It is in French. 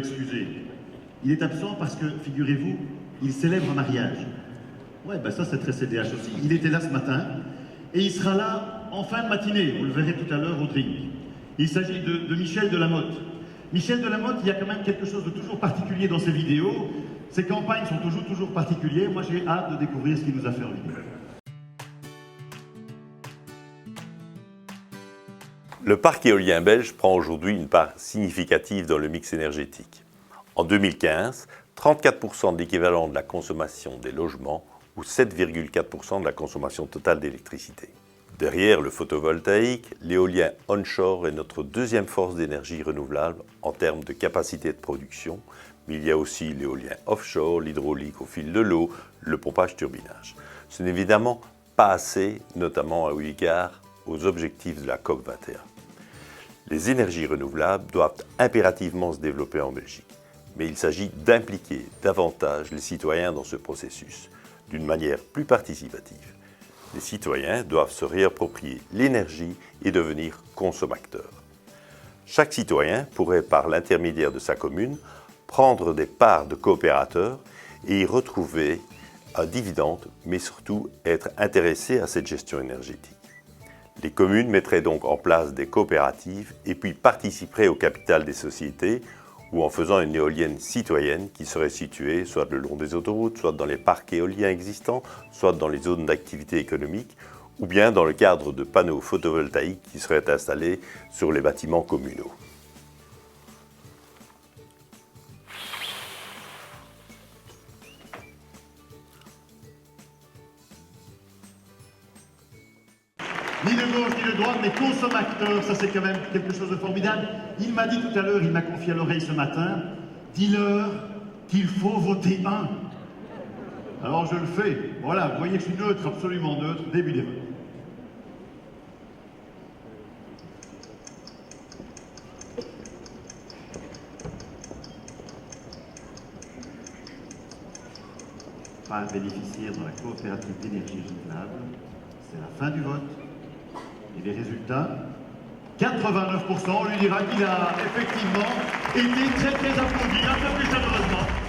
l'excuser. Il est absent parce que, figurez-vous, il célèbre un mariage. Ouais, ben ça c'est très CDH aussi. Il était là ce matin et il sera là en fin de matinée. Vous le verrez tout à l'heure au drink. Il s'agit de Michel Delamotte. Michel Delamotte, il y a quand même quelque chose de toujours particulier dans ses vidéos. Ses campagnes sont toujours particulières. Moi j'ai hâte de découvrir ce qu'il nous a fait en vidéo. Le parc éolien belge prend aujourd'hui une part significative dans le mix énergétique. En 2015, 34% de l'équivalent de la consommation des logements ou 7,4% de la consommation totale d'électricité. Derrière le photovoltaïque, l'éolien onshore est notre deuxième force d'énergie renouvelable en termes de capacité de production, mais il y a aussi l'éolien offshore, l'hydraulique au fil de l'eau, le pompage-turbinage. Ce n'est évidemment pas assez, notamment à eu égard aux objectifs de la COP21. Les énergies renouvelables doivent impérativement se développer en Belgique, mais il s'agit d'impliquer davantage les citoyens dans ce processus, d'une manière plus participative. Les citoyens doivent se réapproprier l'énergie et devenir consommateurs. Chaque citoyen pourrait, par l'intermédiaire de sa commune, prendre des parts de coopérateurs et y retrouver un dividende, mais surtout être intéressé à cette gestion énergétique. Les communes mettraient donc en place des coopératives et puis participeraient au capital des sociétés ou en faisant une éolienne citoyenne qui serait située soit le long des autoroutes, soit dans les parcs éoliens existants, soit dans les zones d'activité économique, ou bien dans le cadre de panneaux photovoltaïques qui seraient installés sur les bâtiments communaux. Ni de gauche ni de droite, mais consommateur, ça c'est quand même quelque chose de formidable. Il m'a dit tout à l'heure, il m'a confié à l'oreille ce matin, dis-leur qu'il faut voter un. Alors je le fais. Voilà, vous voyez que je suis neutre, absolument neutre, début des votes. Pas bénéficiaire dans la coopérative d'énergie renouvelable, c'est la fin du vote. Et les résultats, 89%, on lui dira qu'il a effectivement été très applaudi, un peu plus chaleureusement.